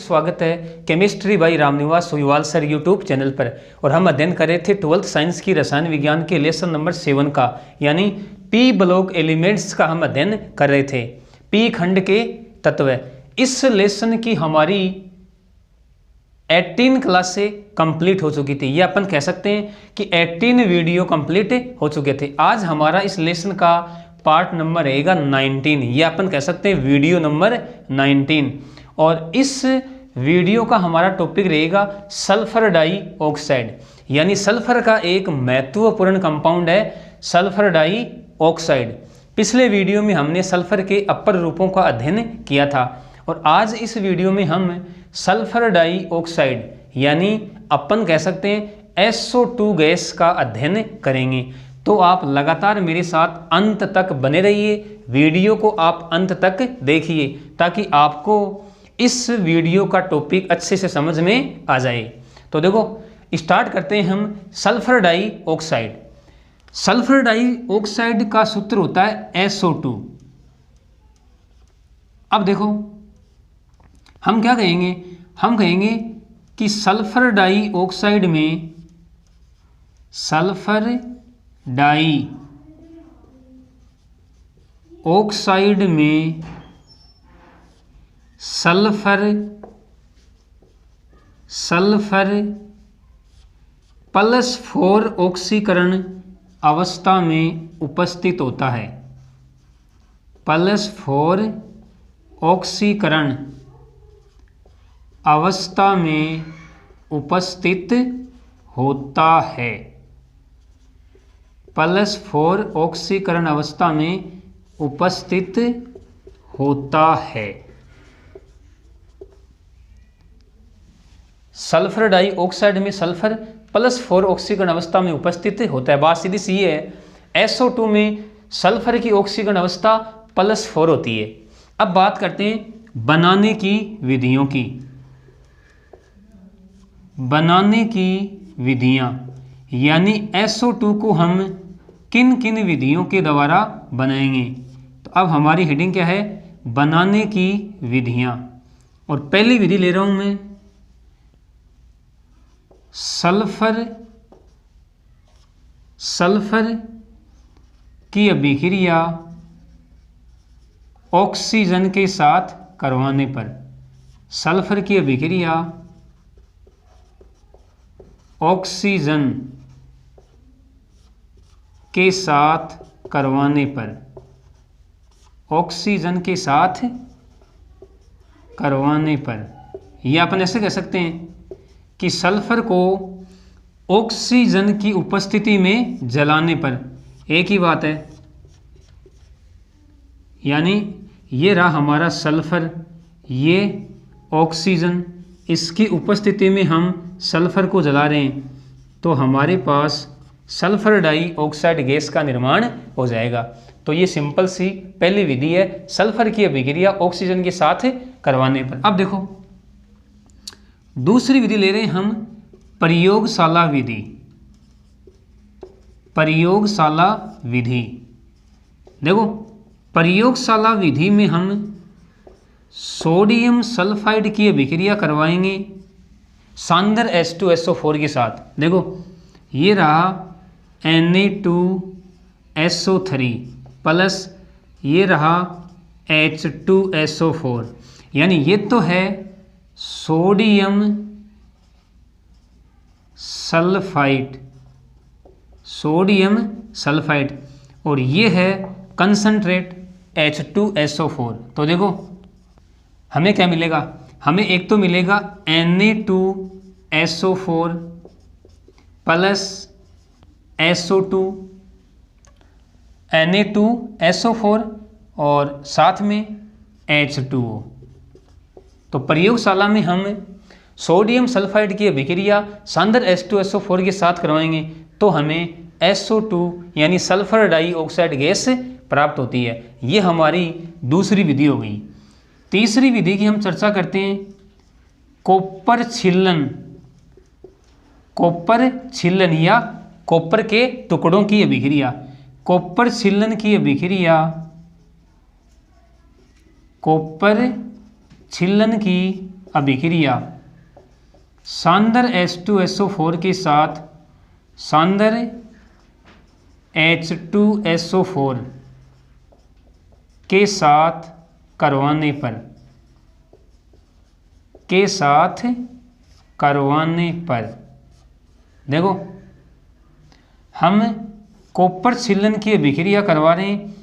स्वागत है chemistry by Ramniwas Sohiwal sir YouTube channel पर। और हम अध्ययन कर रहे थे 12th साइंस की रसायन विज्ञान के लेसन नंबर 7 का, यानी पी ब्लॉक एलिमेंट्स का हम अध्ययन कर रहे थे, पी खंड के तत्व। इस लेसन की हमारी 18 क्लासें कंप्लीट हो चुकी थी, ये अपन कह सकते हैं कि 18 वीडियो कंप्लीट हो चुके थे। आज हमारा इस लेसन का पार्ट नंबर रहेगा 19, ये अपन कह सकते हैं वीडियो नंबर 19। और इस वीडियो का हमारा टॉपिक रहेगा सल्फर डाइऑक्साइड, यानी सल्फर का एक महत्वपूर्ण कंपाउंड है सल्फर डाइऑक्साइड। पिछले वीडियो में हमने सल्फर के अपर रूपों का अध्ययन किया था और आज इस वीडियो में हम सल्फर डाइऑक्साइड यानी अपन कह सकते हैं SO2 गैस का अध्ययन करेंगे। तो आप लगातार मेरे साथ अंत तक बने रहिए, वीडियो को आप अंत तक देखिए ताकि आपको इस वीडियो का टॉपिक अच्छे से समझ में आ जाए। तो देखो स्टार्ट करते हैं हम सल्फर डाइऑक्साइड। सल्फर डाइऑक्साइड का सूत्र होता है SO2। अब देखो हम क्या कहेंगे, हम कहेंगे कि सल्फर डाइऑक्साइड में सल्फर डाइऑक्साइड में सल्फर +4 ऑक्सीकरण अवस्था में उपस्थित होता है। +4 ऑक्सीकरण अवस्था में उपस्थित होता है। +4 ऑक्सीकरण अवस्था में उपस्थित होता है। सल्फर डाइऑक्साइड में सल्फर +4 ऑक्सीकरण अवस्था में उपस्थित होता है। बात सीधी सी है, SO2 में सल्फर की ऑक्सीकरण अवस्था +4 होती है। अब बात करते हैं बनाने की विधियों की। बनाने की विधियां यानी SO2 को हम किन किन विधियों के द्वारा बनाएंगे। तो अब हमारी हेडिंग क्या है, बनाने की विधियां। और पहली विधि ले रहा हूं मैं सल्फर की अभिक्रिया ऑक्सीजन के साथ करवाने पर। सल्फर की अभिक्रिया ऑक्सीजन के साथ करवाने पर, ऑक्सीजन के साथ करवाने पर, या अपन ऐसे कह सकते हैं कि सल्फर को ऑक्सीजन की उपस्थिति में जलाने पर। एक ही बात है, यानी ये रहा हमारा सल्फर, ये ऑक्सीजन, इसकी उपस्थिति में हम सल्फर को जला रहे हैं तो हमारे पास सल्फर डाइऑक्साइड गैस का निर्माण हो जाएगा। तो ये सिंपल सी पहली विधि है, सल्फर की अभिक्रिया ऑक्सीजन के साथ करवाने पर। अब देखो दूसरी विधि ले रहे हैं हम प्रयोगशाला विधि। प्रयोगशाला विधि, देखो प्रयोगशाला विधि में हम सोडियम सल्फाइड की अभिक्रिया करवाएंगे सांद्र H2SO4 के साथ। देखो ये रहा Na2SO3 प्लस ये रहा H2SO4, यानी ये तो है सोडियम सल्फाइड और ये है कंसंट्रेट H2SO4। तो देखो हमें क्या मिलेगा, हमें एक तो मिलेगा Na2SO4 प्लस SO2, Na2SO4 और साथ में H2O। तो प्रयोगशाला में हम सोडियम सल्फाइड की अभिक्रिया सांद्र H2SO4 के साथ करवाएंगे तो हमें SO2 यानी सल्फर डाइऑक्साइड गैस प्राप्त होती है। ये हमारी दूसरी विधि हो गई। तीसरी विधि की हम चर्चा करते हैं कॉपर छिल्लन या कॉपर के टुकड़ों की अभिक्रिया। कॉपर छिल्लन की अभिक्रिया कॉपर छिल्लन की अभिक्रिया सांद्र H2SO4 के साथ सांद्र H2SO4 के साथ करवाने पर देखो हम कॉपर छीलन की अभिक्रिया करवा रहे हैं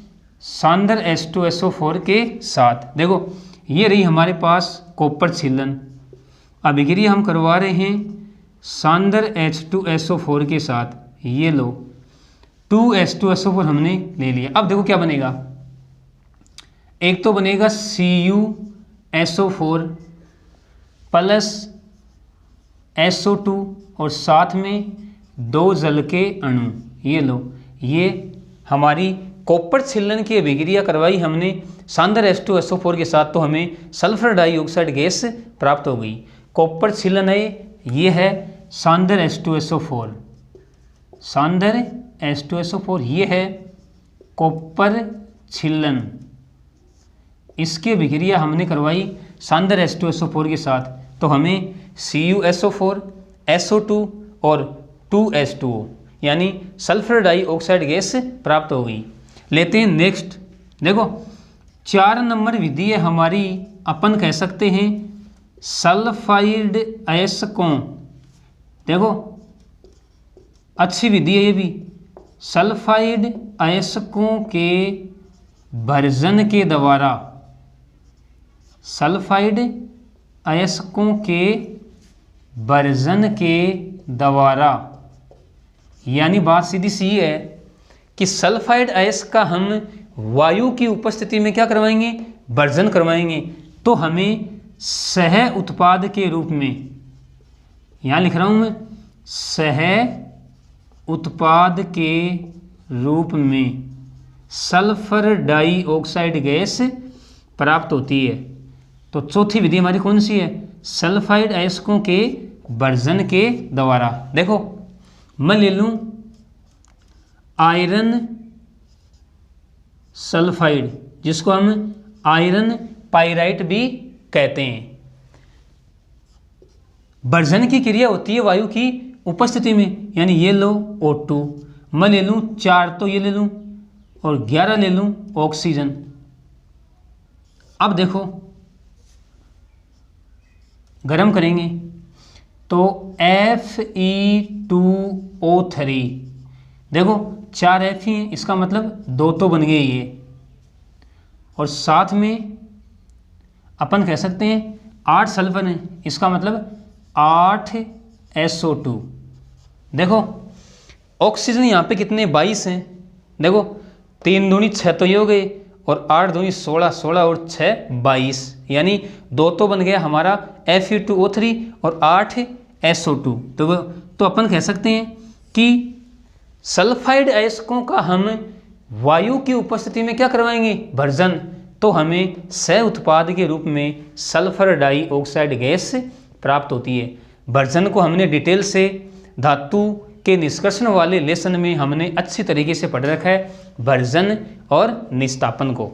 सांद्र H2SO4 के साथ। देखो ये रही हमारे पास कॉपर छीलन, अभिक्रिया हम करवा रहे हैं सांद्र H2SO4 के साथ। ये लो 2H2SO4 हमने ले लिया। अब देखो क्या बनेगा, एक तो बनेगा CuSO4 प्लस SO2 और साथ में 2 जल के अणु। ये लो, ये हमारी कॉपर छीलन की अभिक्रिया करवाई हमने सांद्र H2SO4 के साथ, तो हमें सल्फर डाइऑक्साइड गैस प्राप्त हो गई। कॉपर छीलन है, ये है सांद्र H2SO4, सांद्र H2SO4 ये है कॉपर छीलन, इसकी अभिक्रिया हमने करवाई सांद्र H2SO4 के साथ, तो हमें CuSO4 SO2 और 2H2O यानी सल्फर डाइऑक्साइड गैस प्राप्त हो गई। लेते हैं नेक्स्ट। देखो 4 नंबर विधि है हमारी, अपन कह सकते हैं सल्फाइड अयस्कों। देखो अच्छी विधि है ये भी, सल्फाइड अयस्कों के भर्जन के द्वारा, सल्फाइड अयस्कों के भर्जन के द्वारा, यानी बात सीधी सी है कि सल्फाइड अयस्क का हम वायु की उपस्थिति में क्या करवाएंगे, भर्जन करवाएंगे, तो हमें सह उत्पाद के रूप में, यहाँ लिख रहा हूँ मैं, सह उत्पाद के रूप में सल्फर डाइऑक्साइड गैस प्राप्त होती है। तो चौथी विधि हमारी कौन सी है, सल्फाइड अयस्कों के भर्जन के द्वारा। देखो मैं ले लूं आयरन सल्फाइड, जिसको हम आयरन पाइराइट भी कहते हैं। भर्जन की क्रिया होती है वायु की उपस्थिति में, यानी ये लो O2, मैं ले लूं 4 तो ये ले लूं और 11 ले लूं ऑक्सीजन। अब देखो गरम करेंगे तो Fe2O3, देखो 4 F ही हैं, इसका मतलब 2 तो बन गए ये, और साथ में अपन कह सकते हैं 8 सल्फर है, इसका मतलब 8 SO2। देखो ऑक्सीजन यहाँ पे कितने 22 हैं, देखो 3 दूनी 6 तो ये हो गए और 8 दूनी 16, 16 और 6 22, यानी 2 तो बन गया हमारा Fe2O3 और 8 SO2। तो अपन कह सकते हैं कि सल्फाइड अयस्कों का हम वायु की उपस्थिति में क्या करवाएंगे, भर्जन, तो हमें सह उत्पाद के रूप में सल्फर डाइऑक्साइड गैस प्राप्त होती है। भर्जन को हमने डिटेल से धातु के निष्कर्षण वाले लेसन में हमने अच्छी तरीके से पढ़ रखा है, भर्जन और निस्तापन को,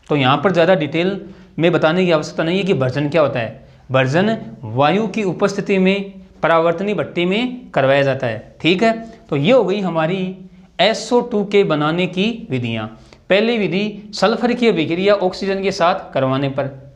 तो यहाँ पर ज़्यादा डिटेल में बताने की आवश्यकता नहीं है कि भर्जन क्या होता है। भर्जन वायु की उपस्थिति में परावर्तनी भट्टी में करवाया जाता है, ठीक है। तो ये हो गई हमारी SO2 के बनाने की विधियाँ। पहली विधि सल्फर की अभिक्रिया ऑक्सीजन के साथ करवाने पर।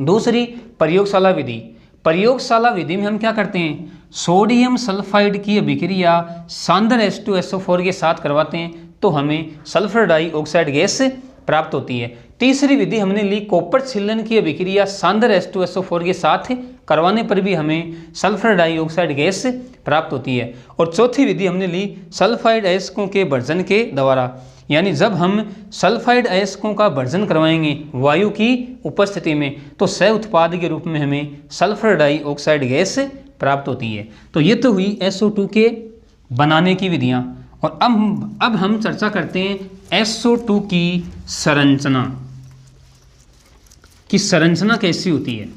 दूसरी प्रयोगशाला विधि। प्रयोगशाला विधि में हम क्या करते हैं, सोडियम सल्फाइड की अभिक्रिया सांद्र H2SO4 के साथ करवाते हैं, तो हमें सल्फर डाइऑक्साइड गैस प्राप्त होती है। तीसरी विधि हमने ली कॉपर छीलन की अभिक्रिया सांद्र H2SO4 के साथ करवाने पर भी हमें सल्फर डाइऑक्साइड गैस प्राप्त होती है। और चौथी विधि हमने ली सल्फाइड अयस्कों के भर्जन के द्वारा, यानी जब हम सल्फाइड अयस्कों का भर्जन करवाएंगे वायु की उपस्थिति में, तो सह उत्पाद के रूप में हमें सल्फर डाइऑक्साइड गैस प्राप्त होती है। तो ये तो हुई SO2 के बनाने की विधियाँ। और अब हम चर्चा करते हैं SO2 की संरचना, कि संरचना कैसी होती है।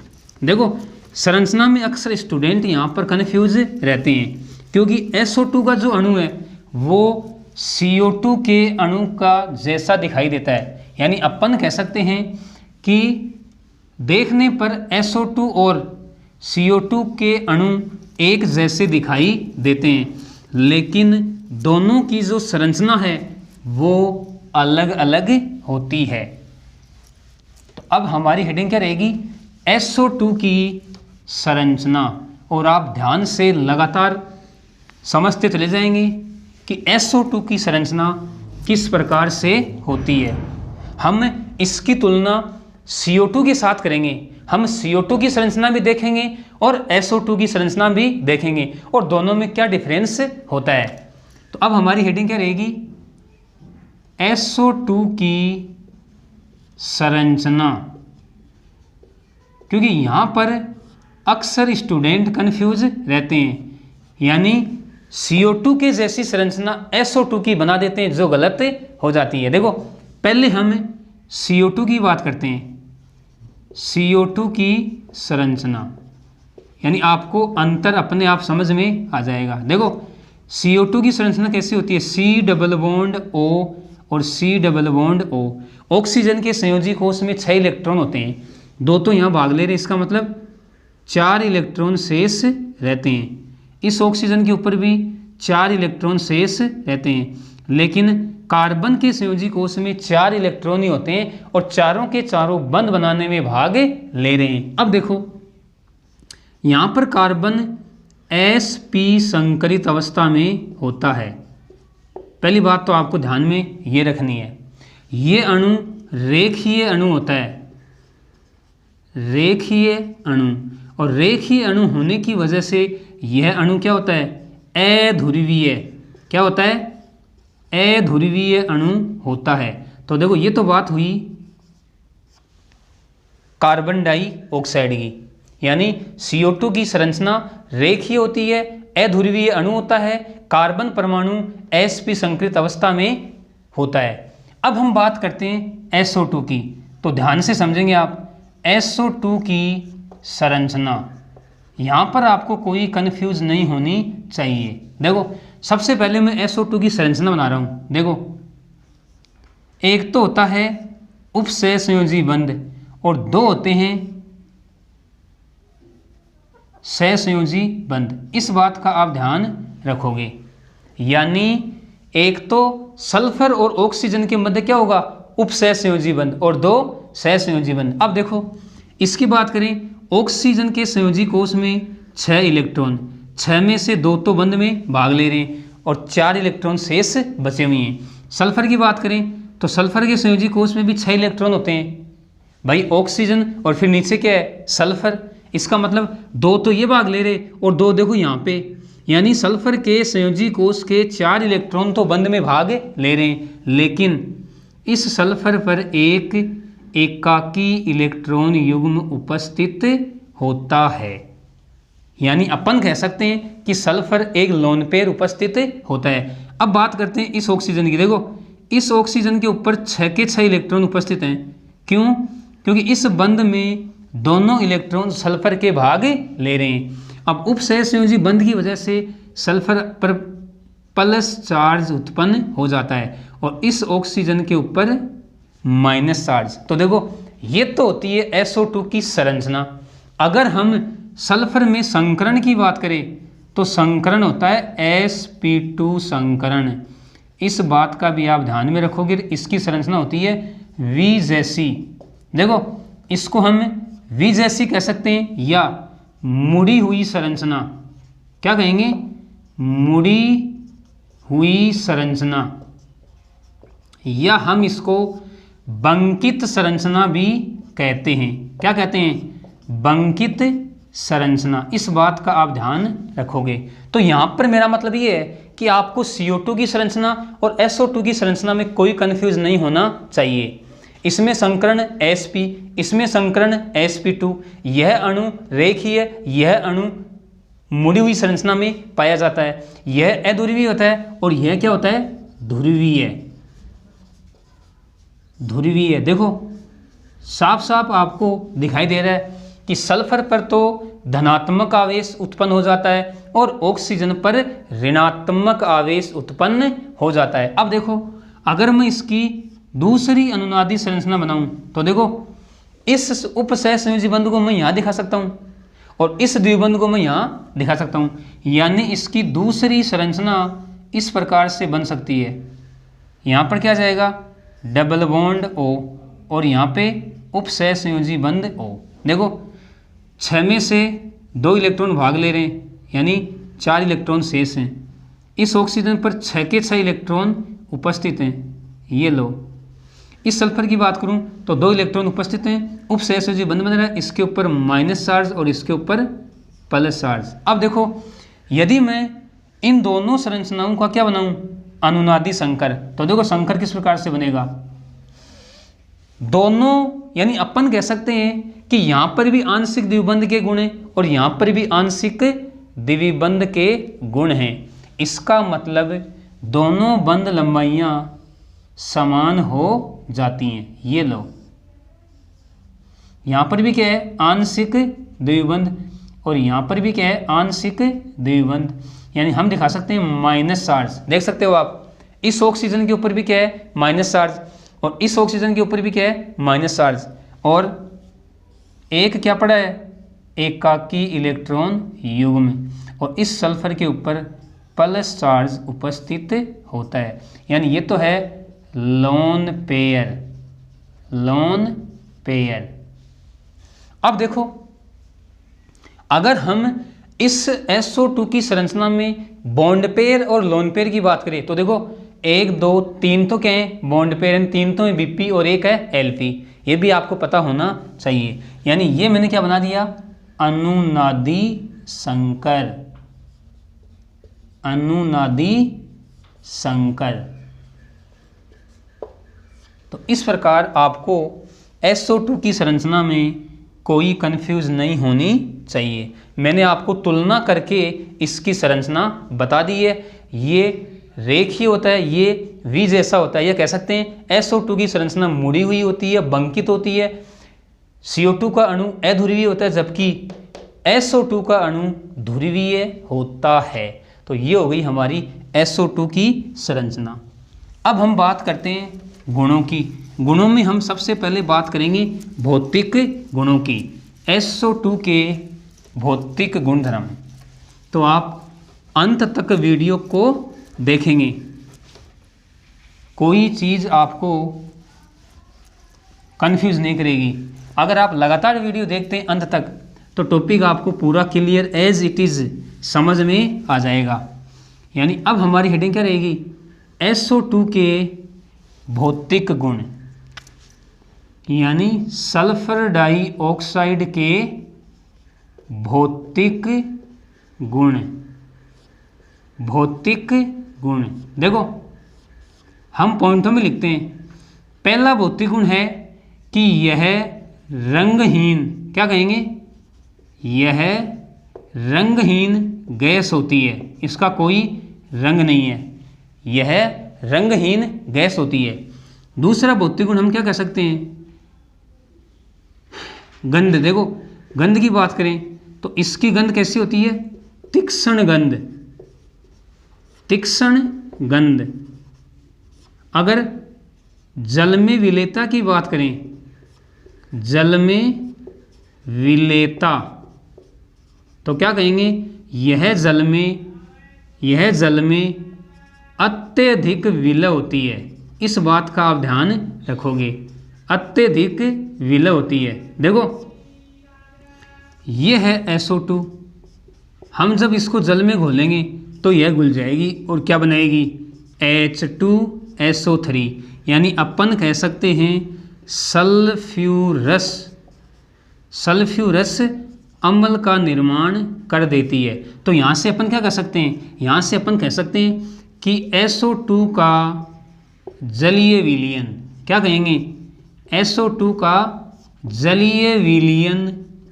देखो संरचना में अक्सर स्टूडेंट यहाँ पर कन्फ्यूज रहते हैं, क्योंकि SO2 का जो अणु है वो CO2 के अणु का जैसा दिखाई देता है, यानी अपन कह सकते हैं कि देखने पर SO2 और CO2 के अणु एक जैसे दिखाई देते हैं, लेकिन दोनों की जो संरचना है वो अलग अलग होती है। तो अब हमारी हेडिंग क्या रहेगी, SO2 की संरचना। और आप ध्यान से लगातार समझते चले जाएंगे कि SO2 की संरचना किस प्रकार से होती है। हम इसकी तुलना CO2 के साथ करेंगे, हम CO2 की संरचना भी देखेंगे और SO2 की संरचना भी देखेंगे और दोनों में क्या डिफरेंस होता है। तो अब हमारी हेडिंग क्या रहेगी, SO2 की संरचना, क्योंकि यहाँ पर अक्सर स्टूडेंट कंफ्यूज रहते हैं, यानी CO2 के जैसी संरचना SO2 की बना देते हैं, जो गलत हो जाती है। देखो पहले हम CO2 की बात करते हैं, CO2 की संरचना, यानी आपको अंतर अपने आप समझ में आ जाएगा। देखो CO2 की संरचना कैसी होती है, C डबल बॉन्ड O और C double bond O। Oxygen के संयोजी कोष में 6 इलेक्ट्रॉन होते हैं, 2 तो यहाँ भाग ले रहे हैं, इसका मतलब 4 इलेक्ट्रॉन शेष रहते हैं। इस ऑक्सीजन के ऊपर भी 4 इलेक्ट्रॉन शेष रहते हैं, लेकिन कार्बन के संयोजी कोष में 4 इलेक्ट्रॉन ही होते हैं और चारों के चारों बंध बनाने में भाग ले रहे हैं। अब देखो यहाँ पर कार्बन sp संकरित अवस्था में होता है। पहली बात तो आपको ध्यान में ये रखनी है, ये अणु रेखीय अणु होता है, रेखीय अणु, और रेखीय अणु होने की वजह से यह अणु क्या होता है, अध्रुवीय। क्या होता है, अध्रुवीय अणु होता है। तो देखो ये तो बात हुई कार्बन डाइऑक्साइड की, यानी CO2 की संरचना रेखीय होती है, अध्रुवीय अणु होता है, कार्बन परमाणु sp संकरित अवस्था में होता है। अब हम बात करते हैं SO2 की, तो ध्यान से समझेंगे आप। SO2 की संरचना, यहाँ पर आपको कोई कंफ्यूज नहीं होनी चाहिए। देखो सबसे पहले मैं SO2 की संरचना बना रहा हूँ। देखो एक तो होता है उपसहसंयोजी बंध और 2 होते हैं सहसंयोजी बंध। इस बात का आप ध्यान रखोगे, यानी एक तो सल्फर और ऑक्सीजन के मध्य क्या होगा, उपसहसंयोजी बंध, और 2 सहसंयोजी बंध। अब देखो इसकी बात करें, ऑक्सीजन के संयोजी कोष में 6 इलेक्ट्रॉन, 6 में से 2 तो बंध में भाग ले रहे हैं और 4 इलेक्ट्रॉन शेष बचे हुए हैं। सल्फर की बात करें तो सल्फर के संयोजी कोष में भी 6 इलेक्ट्रॉन होते हैं भाई, ऑक्सीजन और फिर नीचे क्या है, सल्फर। इसका मतलब 2 तो ये भाग ले रहे और 2 देखो यहाँ पे, यानी सल्फर के संयोजी कोष के 4 इलेक्ट्रॉन तो बंध में भाग ले रहे हैं, लेकिन इस सल्फर पर एक एकाकी इलेक्ट्रॉन युग्म उपस्थित होता है। यानी अपन कह सकते हैं कि सल्फर एक लोन पेयर उपस्थित होता है। अब बात करते हैं इस ऑक्सीजन की। देखो इस ऑक्सीजन के ऊपर 6 के 6 इलेक्ट्रॉन उपस्थित हैं। क्यों? क्योंकि इस बंध में दोनों इलेक्ट्रॉन सल्फर के भाग ले रहे हैं। अब उपसहसंयोजी बंध की वजह से सल्फर पर प्लस चार्ज उत्पन्न हो जाता है और इस ऑक्सीजन के ऊपर माइनस चार्ज। तो देखो ये तो होती है SO2 की संरचना। अगर हम सल्फर में संकरण की बात करें तो संकरण होता है sp2 संकरण। इस बात का भी आप ध्यान में रखोगे। इसकी संरचना होती है V जैसी। देखो इसको हम V जैसी कह सकते हैं या मुड़ी हुई संरचना। क्या कहेंगे? मुड़ी हुई संरचना, या हम इसको बंकित संरचना भी कहते हैं। क्या कहते हैं? बंकित संरचना। इस बात का आप ध्यान रखोगे। तो यहाँ पर मेरा मतलब ये है कि आपको CO2 की संरचना और SO2 की संरचना में कोई कंफ्यूज नहीं होना चाहिए। इसमें संकरण sp, इसमें संकरण sp2। यह अणु रेखीय, यह अणु मुड़ी हुई संरचना में पाया जाता है। यह अध्रुवीय होता है और यह क्या होता है? ध्रुवीय। ध्रुवीय। देखो साफ साफ आपको दिखाई दे रहा है कि सल्फर पर तो धनात्मक आवेश उत्पन्न हो जाता है और ऑक्सीजन पर ऋणात्मक आवेश उत्पन्न हो जाता है। अब देखो अगर मैं इसकी दूसरी अनुनादी संरचना बनाऊं तो देखो इस उपसहसंयोजी बंध को मैं यहाँ दिखा सकता हूँ और इस द्विबंध को मैं यहाँ दिखा सकता हूँ, यानी इसकी दूसरी संरचना इस प्रकार से बन सकती है। यहाँ पर क्या जाएगा, डबल बॉन्ड O और यहाँ पे उपसहसंयोजी बंध O। देखो 6 में से 2 इलेक्ट्रॉन भाग ले रहे हैं, यानी 4 इलेक्ट्रॉन शेष हैं। इस ऑक्सीजन पर 6 के 6 इलेक्ट्रॉन उपस्थित हैं। ये लो, इस सल्फर की बात करूं तो 2 इलेक्ट्रॉन उपस्थित हैं, उपसहसंयोजी बंध बन रहा है, इसके ऊपर माइनस चार्ज और इसके ऊपर प्लस चार्ज। अब देखो यदि मैं इन दोनों संरचनाओं का क्या बनाऊं, अनुनादी संकर, तो देखो संकर किस प्रकार से बनेगा, दोनों यानी अपन कह सकते हैं कि यहाँ पर भी आंशिक द्विबंध के गुण हैं और यहाँ पर भी आंशिक द्विबंध के गुण हैं। इसका मतलब दोनों बंध लंबाइयाँ समान हो जाती हैं। ये लो, यहाँ पर भी क्या है, आंशिक द्विबंध और यहाँ पर भी क्या है, आंशिक द्विबंध, यानी हम दिखा सकते हैं माइनस चार्ज। देख सकते हो आप, इस ऑक्सीजन के ऊपर भी क्या है, माइनस चार्ज, और इस ऑक्सीजन के ऊपर भी क्या है, माइनस चार्ज, और एक क्या पड़ा है, एकाकी इलेक्ट्रॉन युग्म, और इस सल्फर के ऊपर प्लस चार्ज उपस्थित होता है, यानी ये तो है लोन पेयर, लोन पेयर। अब देखो अगर हम इस SO2 की संरचना में बॉन्ड पेयर और लोन पेयर की बात करें तो देखो 1 2 3 तो क्या है, बॉन्ड पेयर, 3 तो है BP और 1 है LP। ये भी आपको पता होना चाहिए, यानी ये मैंने क्या बना दिया, अनुनादी संकर, अनुनादी संकर। तो इस प्रकार आपको SO2 की संरचना में कोई कंफ्यूज नहीं होनी चाहिए। मैंने आपको तुलना करके इसकी संरचना बता दी है। ये रेखीय होता है, ये V जैसा होता है, ये कह सकते हैं SO2 की संरचना मुड़ी हुई होती है, बंकित होती है। CO2 का अणु अध्रुवीय होता है जबकि SO2 का अणु ध्रुवीय होता है। तो ये हो गई हमारी SO2 की संरचना। अब हम बात करते हैं गुणों की। गुणों में हम सबसे पहले बात करेंगे भौतिक गुणों की, SO2 के भौतिक गुणधर्म। तो आप अंत तक वीडियो को देखेंगे, कोई चीज़ आपको कंफ्यूज नहीं करेगी। अगर आप लगातार वीडियो देखते हैं अंत तक तो टॉपिक आपको पूरा क्लियर एज इट इज़ समझ में आ जाएगा। यानी अब हमारी हेडिंग क्या रहेगी, SO2 के भौतिक गुण, यानी सल्फर डाइऑक्साइड के भौतिक गुण, भौतिक गुण। देखो हम पॉइंटों में लिखते हैं। पहला भौतिक गुण है कि यह रंगहीन, क्या कहेंगे, यह रंगहीन गैस होती है, इसका कोई रंग नहीं है, यह रंगहीन गैस होती है। दूसरा भौतिक गुण हम क्या कह सकते हैं, गंध। देखो गंध की बात करें तो इसकी गंध कैसी होती है, तीक्ष्ण गंध, तीक्ष्ण गंध। अगर जल में विलेयता की बात करें, जल में विलेयता, तो क्या कहेंगे, यह जल में अत्यधिक विलय होती है। इस बात का आप ध्यान रखोगे, अत्यधिक विलय होती है। देखो ये है SO2, हम जब इसको जल में घोलेंगे तो यह घुल जाएगी और क्या बनाएगी, H2SO3, यानी अपन कह सकते हैं सल्फ्यूरस, सल्फ्यूरस अम्ल का निर्माण कर देती है। तो यहाँ से अपन क्या कर सकते हैं, यहाँ से अपन कह सकते हैं कि SO2 का जलीय विलयन, क्या कहेंगे, SO2 का जलीय विलयन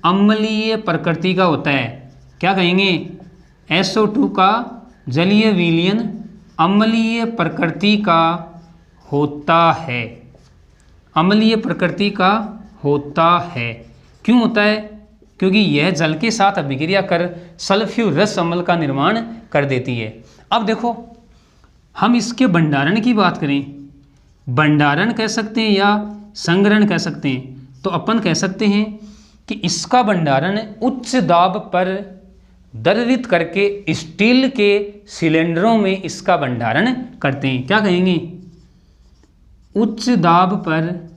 अम्लीय प्रकृति का होता है। क्या कहेंगे, SO2 का जलीय विलयन अम्लीय प्रकृति का होता है, अम्लीय प्रकृति का होता है। क्यों होता है, क्योंकि यह जल के साथ अभिक्रिया कर सल्फ्यूरस अम्ल का निर्माण कर देती है। अब देखो हम इसके भंडारण की बात करें, भंडारण कह सकते हैं या संग्रहण कह सकते हैं। तो अपन कह सकते हैं कि इसका भंडारण उच्च दाब पर द्रवित करके स्टील के सिलेंडरों में इसका भंडारण करते हैं। क्या कहेंगे? उच्च दाब पर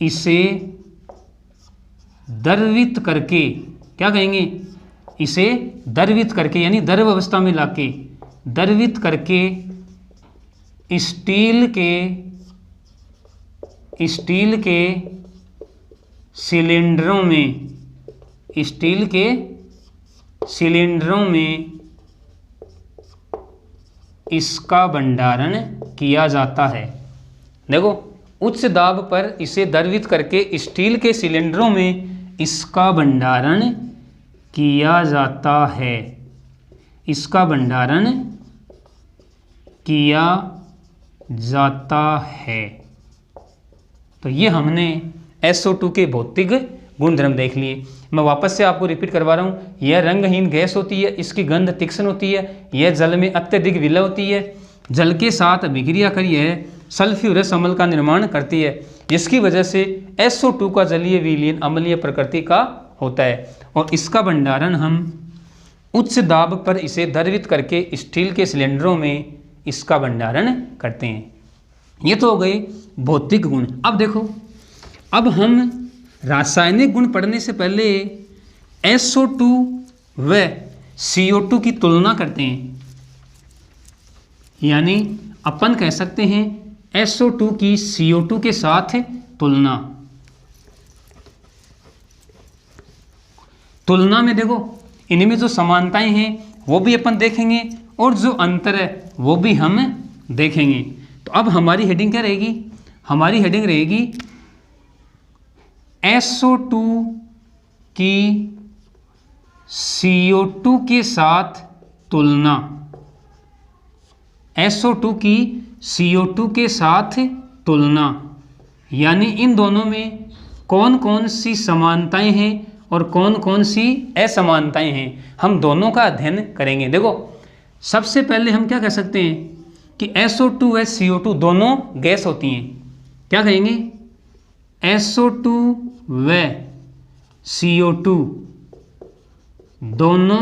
इसे द्रवित करके, क्या कहेंगे? इसे द्रवित करके यानी द्रव अवस्था में लाके द्रवित करके स्टील के सिलेंडरों में इसका भंडारण किया जाता है। देखो, उच्च दाब पर इसे द्रवित करके स्टील के सिलेंडरों में इसका भंडारण किया जाता है। इसका भंडारण किया जाता है। तो ये हमने SO2 के भौतिक गुणधर्म देख लिए। मैं वापस से आपको रिपीट करवा रहा हूँ। यह रंगहीन गैस होती है, इसकी गंध तीक्ष्ण होती है, यह जल में अत्यधिक विलय होती है, जल के साथ अभिक्रिया कर यह सल्फ्यूरस अम्ल का निर्माण करती है, जिसकी वजह से SO2 का जलीय विलयन अम्लीय प्रकृति का होता है। और इसका भंडारण हम उच्च दाब पर इसे द्रवित करके स्टील के सिलेंडरों में इसका भंडारण करते हैं। ये तो हो गए भौतिक गुण। अब देखो, अब हम रासायनिक गुण पढ़ने से पहले SO2 व CO2 की तुलना करते हैं। यानी अपन कह सकते हैं SO2 की CO2 के साथ तुलना में देखो, इनमें जो समानताएं हैं वो भी अपन देखेंगे और जो अंतर है वो भी हम देखेंगे। तो अब हमारी हेडिंग क्या रहेगी? हमारी हेडिंग रहेगी SO2 की CO2 के साथ तुलना। SO2 की CO2 के साथ तुलना, यानी इन दोनों में कौन कौन सी समानताएं हैं और कौन कौन सी असमानताएं हैं, हम दोनों का अध्ययन करेंगे। देखो, सबसे पहले हम क्या कह सकते हैं कि SO2 व CO2 दोनों गैस होती हैं। क्या कहेंगे? SO2 व CO2 दोनों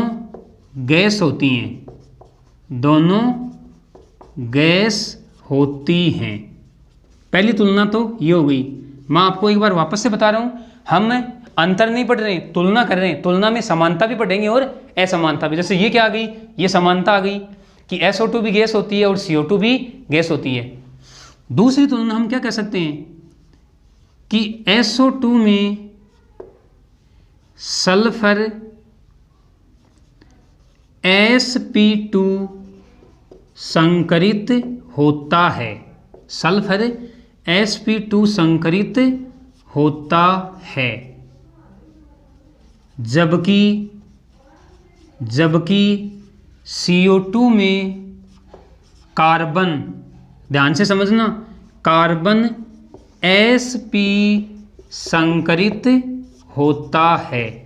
गैस होती हैं, दोनों गैस होती हैं। पहली तुलना तो ये हो गई। मैं आपको एक बार वापस से बता रहा हूँ, हम अंतर नहीं पढ़ रहे हैं, तुलना कर रहे हैं। तुलना में समानता भी पढ़ेंगे और असमानता भी। जैसे ये क्या आ गई? ये समानता आ गई कि SO2 भी गैस होती है और CO2 भी गैस होती है। दूसरी तुलना हम क्या कह सकते हैं कि SO2 में सल्फर sp2 संकरित होता है। सल्फर sp2 संकरित होता है, जबकि CO2 में कार्बन, ध्यान से समझना, कार्बन sp संकरित होता है,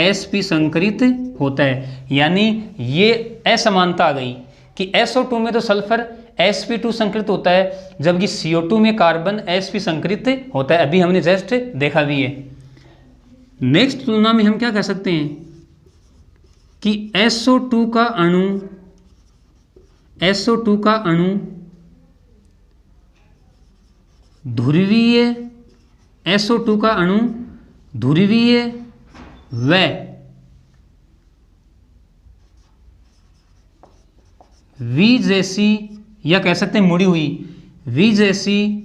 sp संकरित होता है। यानी ये असमानता आ गई कि SO2 में तो सल्फर sp2 संकरित होता है, जबकि CO2 में कार्बन sp संकरित होता है। अभी हमने जस्ट देखा भी है। नेक्स्ट तुलना में हम क्या कह सकते हैं कि SO2 का अणु ध्रुवीय, SO2 का अणु ध्रुवीय व V जैसी, या कह सकते हैं मुड़ी हुई V जैसी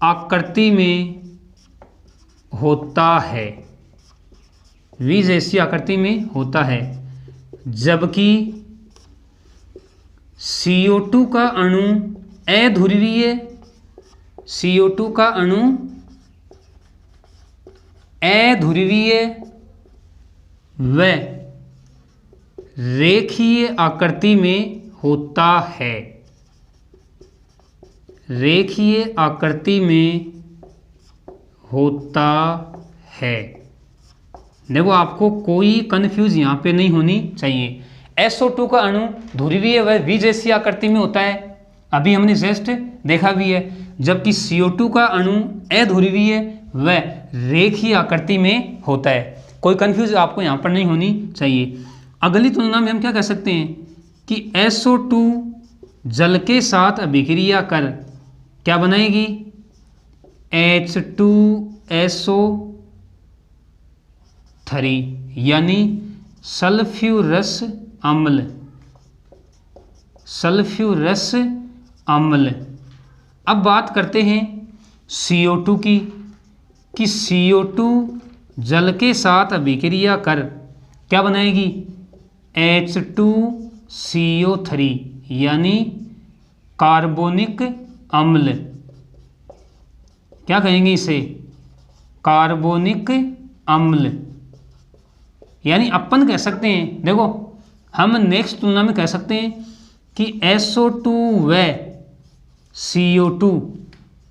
आकृति में होता है, V जैसी आकृति में होता है, जबकि CO2 का अणु अध्रुवीय, CO2 का अणु अध्रुवीय व रेखीय आकृति में होता है, रेखीय आकृति में होता है। देखो, आपको कोई कंफ्यूज यहाँ पे नहीं होनी चाहिए। SO2 का अणु ध्रुवीय वह V जैसी आकृति में होता है, अभी हमने जस्ट देखा भी है, जबकि CO2 का अणु अध्रुवीय वह रेखीय आकृति में होता है। कोई कंफ्यूज आपको यहाँ पर नहीं होनी चाहिए। अगली तुलना में हम क्या कह सकते हैं कि SO2 जल के साथ अभिक्रिया कर क्या बनाएगी, H2SO3 यानी सल्फ्यूरस अम्ल, सल्फ्यूरस अम्ल। अब बात करते हैं CO2 की, कि CO2 जल के साथ अभिक्रिया कर क्या बनाएगी, H2CO3 यानी कार्बोनिक अम्ल। क्या कहेंगे इसे, कार्बोनिक अम्ल। यानी अपन कह सकते हैं, देखो हम नेक्स्ट तुलना में कह सकते हैं कि SO2 व CO2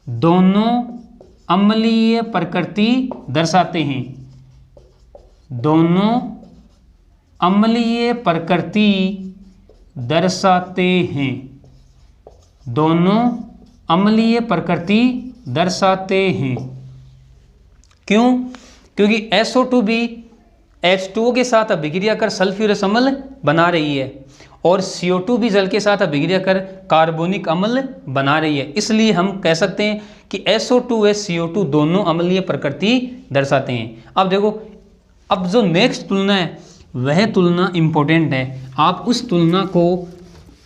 दोनों अम्लीय प्रकृति दर्शाते हैं, दोनों अम्लीय प्रकृति दर्शाते हैं, दोनों अम्लीय प्रकृति दर्शाते हैं। क्यों, क्योंकि SO2 भी H2O के साथ अभिक्रिया कर सल्फ्यूरस अम्ल बना रही है और CO2 भी जल के साथ अभिक्रिया कर कार्बोनिक अम्ल बना रही है। इसलिए हम कह सकते हैं कि SO2 व CO2 दोनों अम्लीय प्रकृति दर्शाते हैं। अब देखो, अब जो नेक्स्ट तुलना है वह तुलना इंपॉर्टेंट है, आप उस तुलना को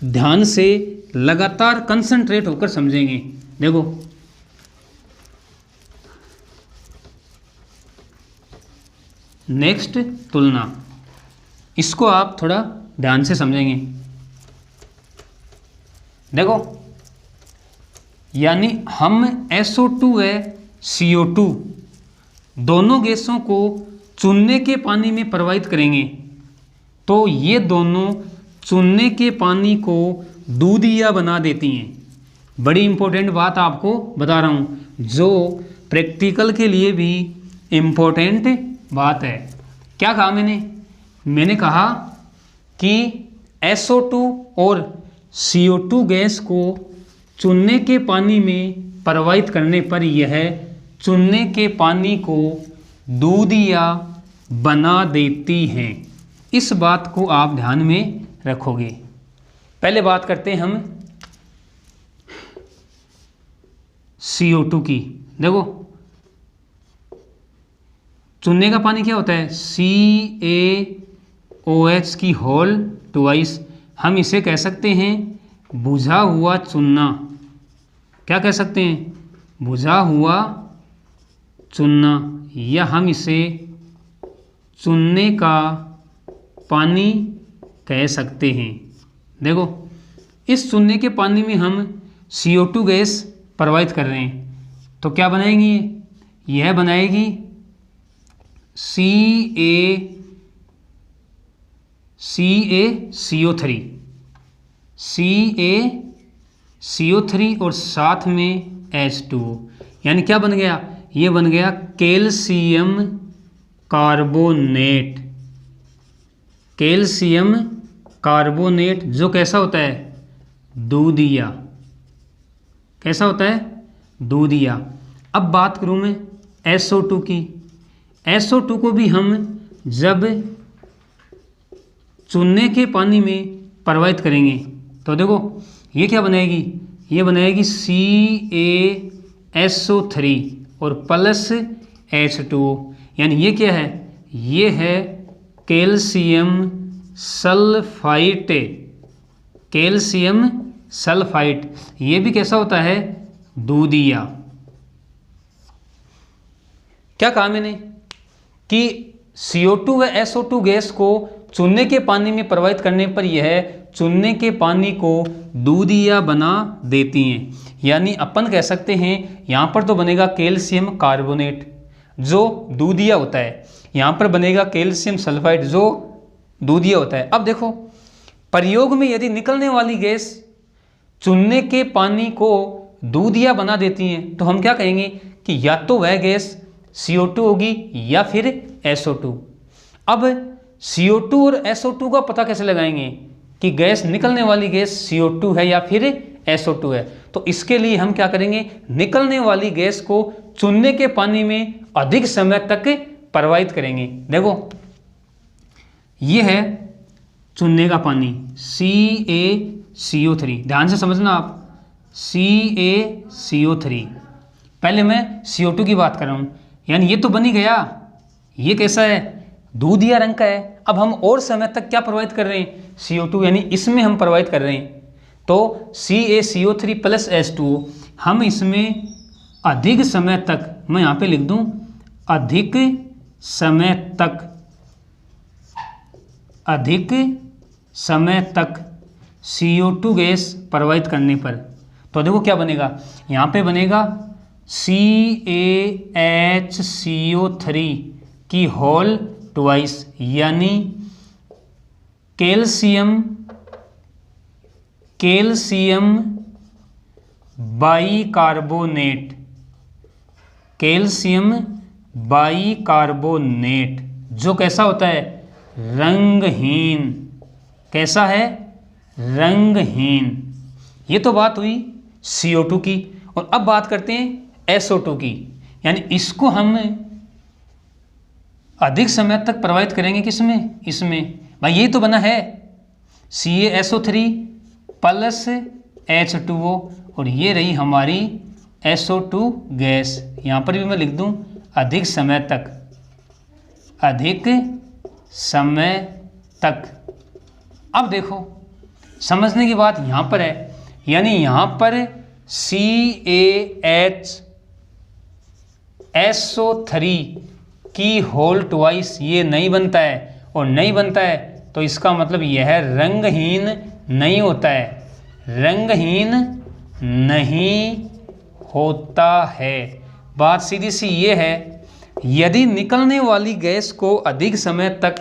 ध्यान से लगातार कंसंट्रेट होकर समझेंगे। देखो, नेक्स्ट तुलना, इसको आप थोड़ा ध्यान से समझेंगे। देखो, यानी हम SO2 व CO2 दोनों गैसों को चूने के पानी में प्रवाहित करेंगे तो ये दोनों चूने के पानी को दूधिया बना देती हैं। बड़ी इंपॉर्टेंट बात आपको बता रहा हूँ, जो प्रैक्टिकल के लिए भी इम्पोर्टेंट बात है। क्या कहा मैंने कहा कि SO2 और CO2 गैस को चूने के पानी में प्रवाहित करने पर यह चूने के पानी को दूधिया बना देती हैं। इस बात को आप ध्यान में रखोगे। पहले बात करते हैं हम CO2 की। देखो, चूने का पानी क्या होता है, CaOH की होल ट्वाइस। हम इसे कह सकते हैं बुझा हुआ चूना। क्या कह सकते हैं, बुझा हुआ चूना, या हम इसे चूने का पानी कह सकते हैं। देखो, इस चूने के पानी में हम CO2 गैस प्रवाहित कर रहे हैं तो क्या बनाएंगी, यह बनाएगी CaCO3 और साथ में H2O, यानी क्या बन गया, ये बन गया कैल्शियम कार्बोनेट। कैल्शियम कार्बोनेट जो कैसा होता है, दूधिया। कैसा होता है, दूधिया। अब बात करूं मैं SO2 की। SO2 को भी हम जब चूने के पानी में प्रवाहित करेंगे तो देखो ये क्या बनाएगी, ये बनाएगी CaSO3 और प्लस H2O, यानी ये क्या है, ये है कैल्शियम सल्फाइड। कैल्शियम सल्फाइड ये भी कैसा होता है, दूधिया। क्या कहा मैंने कि CO2 व SO2 गैस को चूने के पानी में प्रवाहित करने पर यह चूने के पानी को दूधिया बना देती हैं। यानी अपन कह सकते हैं यहाँ पर तो बनेगा कैल्शियम कार्बोनेट जो दूधिया होता है, यहाँ पर बनेगा कैल्शियम सल्फाइड जो दूधिया होता है। अब देखो, प्रयोग में यदि निकलने वाली गैस चूने के पानी को दूधिया बना देती हैं तो हम क्या कहेंगे कि या तो वह गैस CO2 होगी या फिर SO2। अब CO2 और SO2 का पता कैसे लगाएंगे कि गैस निकलने वाली गैस CO2 है या फिर SO2 है? तो इसके लिए हम क्या करेंगे, निकलने वाली गैस को चूने के पानी में अधिक समय तक प्रवाहित करेंगे। देखो ये है चूने का पानी CaCO3, ध्यान से समझना आप, CaCO3। पहले मैं CO2 की बात कर रहा हूँ, यानी ये तो बन ही गया, ये कैसा है, दूधिया रंग का है। अब हम और समय तक क्या प्रवाहित कर रहे हैं, CO2, यानी इसमें हम प्रवाहित कर रहे हैं। तो CaCO3 प्लस H2O, हम इसमें अधिक समय तक, मैं यहाँ पे लिख दूँ अधिक समय तक, अधिक समय तक CO2 गैस प्रवाहित करने पर, तो देखो क्या बनेगा, यहाँ पे बनेगा CaHCO3 की होल ट्वाइस, यानी कैल्शियम बाइकार्बोनेट, कैल्शियम बाइकार्बोनेट, जो कैसा होता है, रंगहीन। कैसा है, रंगहीन। ये तो बात हुई CO2 की। और अब बात करते हैं SO2 की, यानी इसको हम अधिक समय तक प्रवाहित करेंगे किसमें, इसमें। भाई ये तो बना है CaSO3 प्लस H2O, और ये रही हमारी SO2 गैस। यहाँ पर भी मैं लिख दूँ अधिक समय तक, अधिक समय तक। अब देखो समझने की बात यहाँ पर है, यानी यहाँ पर CaHSO3 की होल ट्वाइस ये नहीं बनता है, और नहीं बनता है तो इसका मतलब यह रंगहीन नहीं होता है, रंगहीन नहीं होता है। बात सीधी सी ये है, यदि निकलने वाली गैस को अधिक समय तक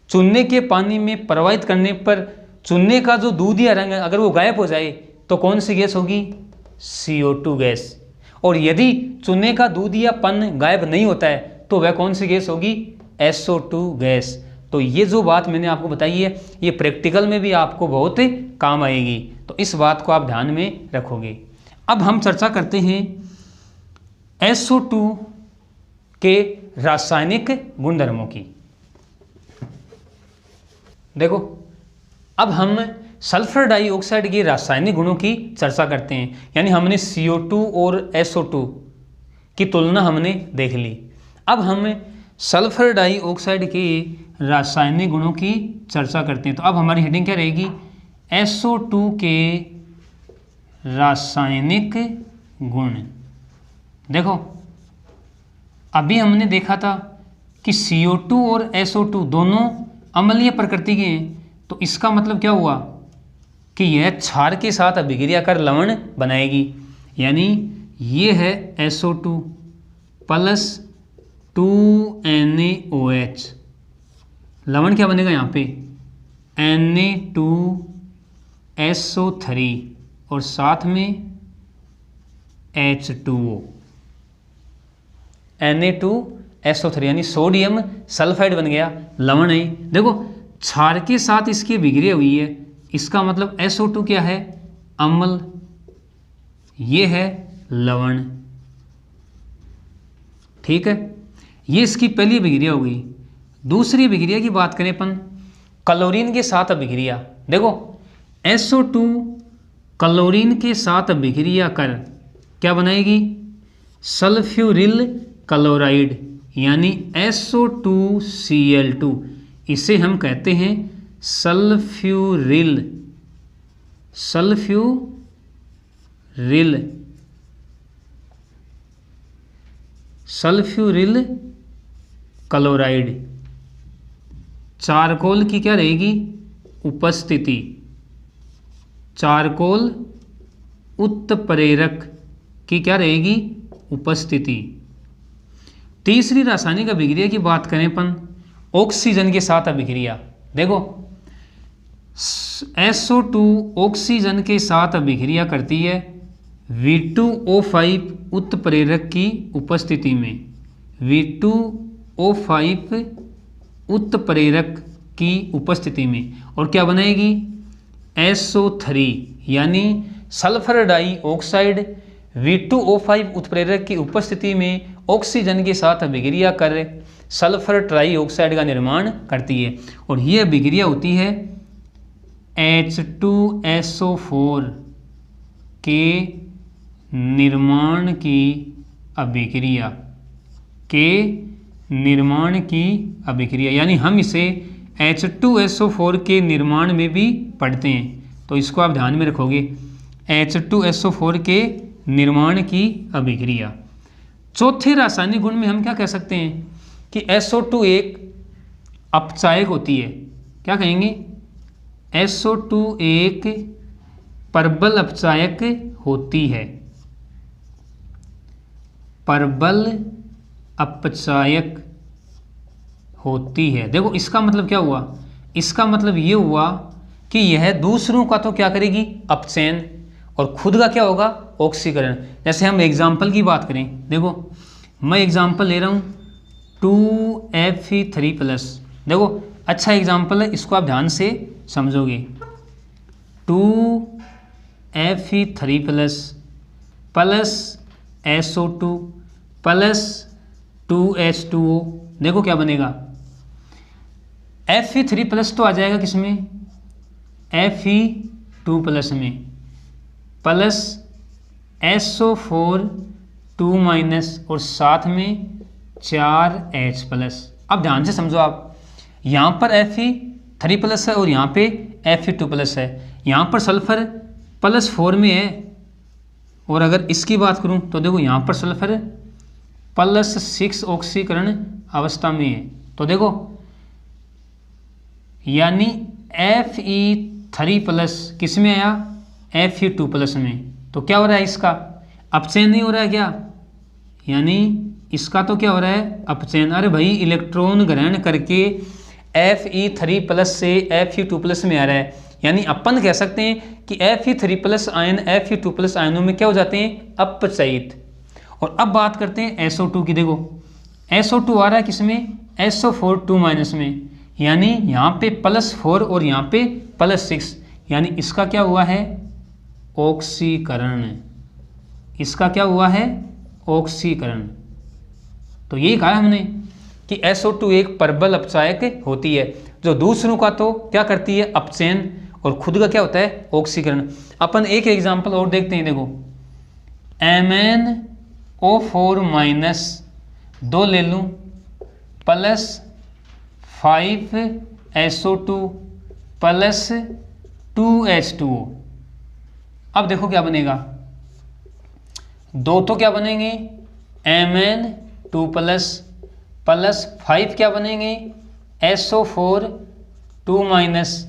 चूने के पानी में प्रवाहित करने पर चूने का जो दूधिया रंग है अगर वो गायब हो जाए तो कौन सी गैस होगी, CO2 गैस। और यदि चूने का दूधियापन गायब नहीं होता है तो वह कौन सी गैस होगी, SO2 गैस। तो ये जो बात मैंने आपको बताई है ये प्रैक्टिकल में भी आपको बहुत काम आएगी, तो इस बात को आप ध्यान में रखोगे। अब हम चर्चा करते हैं SO2 के रासायनिक गुणधर्मों की। देखो अब हम सल्फर डाइऑक्साइड के रासायनिक गुणों की चर्चा करते हैं, यानी हमने CO2 और SO2 की तुलना हमने देख ली। अब हम सल्फर डाइऑक्साइड के रासायनिक गुणों की चर्चा करते हैं। तो अब हमारी हेडिंग क्या रहेगी, SO2 के रासायनिक गुण। देखो अभी हमने देखा था कि CO2 और SO2 दोनों अम्लीय प्रकृति के हैं, तो इसका मतलब क्या हुआ कि यह क्षार के साथ अभिक्रिया कर लवण बनाएगी, यानी ये है SO2 प्लस 2NaOH, लवण क्या बनेगा यहाँ पे Na2SO3 और साथ में H2O, Na2SO3 यानी सोडियम सल्फाइड बन गया, लवण है। देखो क्षार के साथ इसकी अभिक्रिया हुई है, इसका मतलब SO2 क्या है, अम्ल, ये है लवण। ठीक है, ये इसकी पहली अभिक्रिया हो गई। दूसरी अभिक्रिया की बात करें अपन, क्लोरीन के साथ अभिक्रिया। देखो SO2 क्लोरीन के साथ अभिक्रिया कर क्या बनाएगी, सल्फ्यूरिल क्लोराइड, यानी SO2Cl2, इसे हम कहते हैं सल्फ्यूरिल क्लोराइड। चारकोल की क्या रहेगी उपस्थिति, चारकोल उत्प्रेरक की क्या रहेगी उपस्थिति। तीसरी रासायनिक अभिक्रिया की बात करें अपन, ऑक्सीजन के साथ अभिक्रिया। देखो SO2 ऑक्सीजन के साथ अभिक्रिया करती है V2O5 उत्प्रेरक की उपस्थिति में, V2O5 उत्प्रेरक की उपस्थिति में, और क्या बनाएगी SO3 यानी सल्फर डाइऑक्साइड V2O5 उत्प्रेरक की उपस्थिति में ऑक्सीजन के साथ अभिक्रिया कर सल्फर ट्राइऑक्साइड का निर्माण करती है, और यह अभिक्रिया होती है H2SO4 के निर्माण की अभिक्रिया यानी हम इसे H2SO4 के निर्माण में भी पढ़ते हैं, तो इसको आप ध्यान में रखोगे, H2SO4 के निर्माण की अभिक्रिया। चौथे रासायनिक गुण में हम क्या कह सकते हैं कि SO2 एक अपचायक होती है। क्या कहेंगे? SO2 एक परबल अपचायक होती है। परबल अपचायक होती है। देखो इसका मतलब क्या हुआ? इसका मतलब ये हुआ कि यह दूसरों का तो क्या करेगी? अपचयन, और खुद का क्या होगा? ऑक्सीकरण। जैसे हम एग्जाम्पल की बात करें, देखो मैं एग्जाम्पल ले रहा हूँ 2Fe3+। देखो अच्छा एग्जाम्पल है, इसको आप ध्यान से समझोगे। 2Fe3+ plus SO2 plus 2H2O। देखो क्या बनेगा? Fe3+ तो आ जाएगा किसमें? Fe2+ में, प्लस SO4 2- और साथ में 4H+। अब ध्यान से समझो आप, यहाँ पर Fe3+ है और यहाँ पे Fe2+ है। यहाँ पर सल्फर +4 में है, और अगर इसकी बात करूँ तो देखो यहाँ पर सल्फर +6 ऑक्सीकरण अवस्था में है। तो देखो यानी Fe3+ किस में आया? Fe2+ में। तो क्या हो रहा है? इसका अपचयन नहीं हो रहा है क्या? यानी इसका तो क्या हो रहा है? अपचयन। अरे भाई इलेक्ट्रॉन ग्रहण करके Fe3+ से Fe2+ में आ रहा है, यानी अपन कह सकते हैं कि Fe3+ आयन Fe2+ आयनों में क्या हो जाते हैं? अपचयित। और अब बात करते हैं SO2 की। देखो SO2 आ रहा है किसमें? SO4 2- में, यानी यहाँ पे +4 और यहाँ पे +6, यानी इसका क्या हुआ है? ऑक्सीकरण। इसका क्या हुआ है? ऑक्सीकरण। तो यही कहा हमने कि SO2 एक परबल अपचायक होती है, जो दूसरों का तो क्या करती है? अपचयन, और खुद का क्या होता है? ऑक्सीकरण। अपन एक एग्जांपल और देखते हैं। देखो MnO4- 2 ले लूँ प्लस 5SO2 प्लस 2H2O। अब देखो क्या बनेगा? दो तो क्या बनेंगे? Mn2+ प्लस 5 क्या बनेंगे? SO4 2-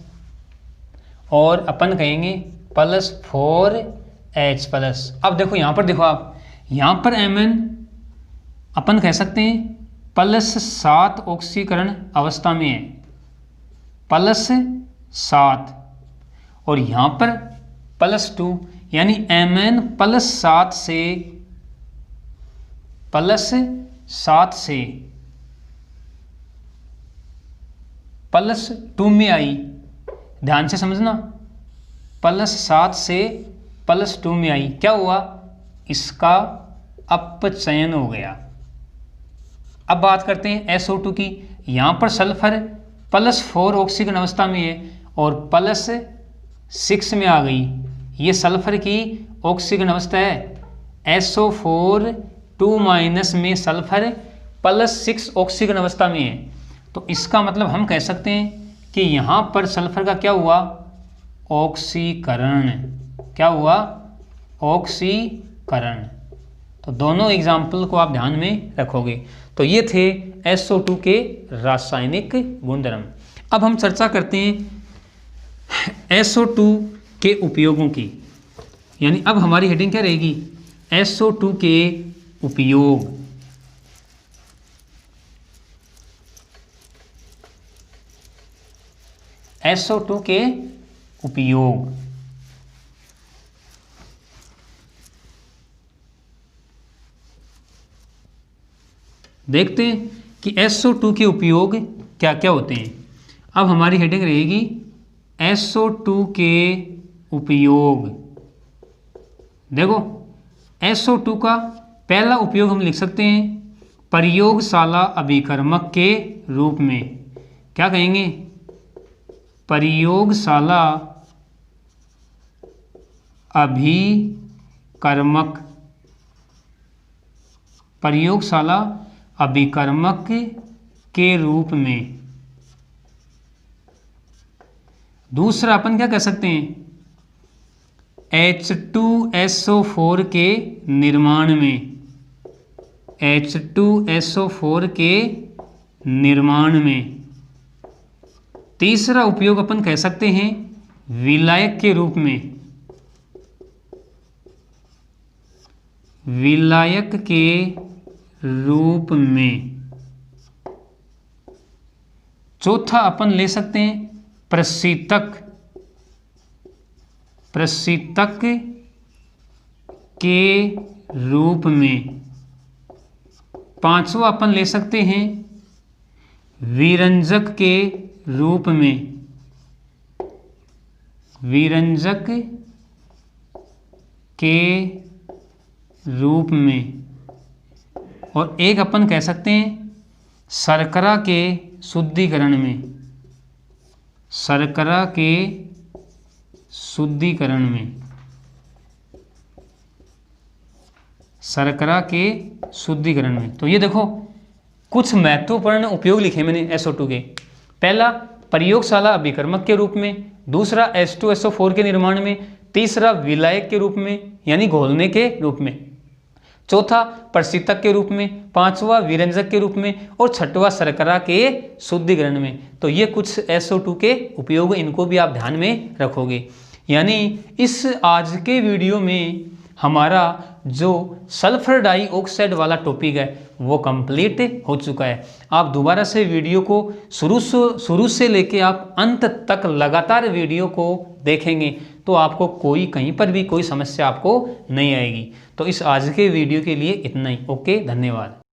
और अपन कहेंगे +4H+। अब देखो यहाँ पर, देखो आप यहाँ पर Mn अपन कह सकते हैं +7 ऑक्सीकरण अवस्था में है, +7, और यहाँ पर +2, यानी Mn +7 से +2 में आई। ध्यान से समझना, +7 से +2 में आई। क्या हुआ? इसका अपचयन हो गया। अब बात करते हैं SO2 की। यहाँ पर सल्फर +4 ऑक्सीकरण अवस्था में है और +6 में आ गई। ये सल्फर की ऑक्सीकरण अवस्था है। SO4 2- में सल्फर +6 ऑक्सीकरण अवस्था में है। तो इसका मतलब हम कह सकते हैं कि यहाँ पर सल्फर का क्या हुआ? ऑक्सीकरण। क्या हुआ? ऑक्सीकरण। तो दोनों एग्जाम्पल को आप ध्यान में रखोगे। तो ये थे SO2 के रासायनिक गुणधर्म। अब हम चर्चा करते हैं SO2 के उपयोगों की, यानी अब हमारी हेडिंग क्या रहेगी? SO2 के उपयोग। SO2 के उपयोग। देखते हैं कि SO2 के उपयोग क्या क्या होते हैं। अब हमारी हेडिंग रहेगी SO2 के उपयोग। देखो SO2 का पहला उपयोग हम लिख सकते हैं प्रयोगशाला अभिकर्मक के रूप में। क्या कहेंगे? प्रयोगशाला अभिकर्मक, प्रयोगशाला अभिकर्मक के रूप में। दूसरा अपन क्या कह सकते हैं? H2SO4 के निर्माण में, H2SO4 के निर्माण में। तीसरा उपयोग अपन कह सकते हैं विलायक के रूप में, विलायक के रूप में। चौथा अपन ले सकते हैं प्रशीतक, प्रशीतक के रूप में। पांचवा अपन ले सकते हैं विरंजक के रूप में, विरंजक के रूप में। और एक अपन कह सकते हैं शर्करा के शुद्धिकरण में, शर्करा के शुद्धिकरण में, शर्करा के शुद्धिकरण में। तो ये देखो कुछ महत्वपूर्ण उपयोग लिखे मैंने SO2 के। पहला प्रयोगशाला अभिकर्मक के रूप में, दूसरा H2SO4 के निर्माण में, तीसरा विलायक के रूप में यानी घोलने के रूप में, चौथा प्रशीतक के रूप में, पांचवा विरंजक के रूप में और छठवां शर्करा के शुद्धिकरण में। तो ये कुछ SO2 के उपयोग, इनको भी आप ध्यान में रखोगे। यानी इस आज के वीडियो में हमारा जो सल्फर डाइऑक्साइड वाला टॉपिक है वो कंप्लीट हो चुका है। आप दोबारा से वीडियो को शुरू से लेके आप अंत तक लगातार वीडियो को देखेंगे तो आपको कोई कहीं पर भी कोई समस्या आपको नहीं आएगी। तो इस आज के वीडियो के लिए इतना ही। ओके, धन्यवाद।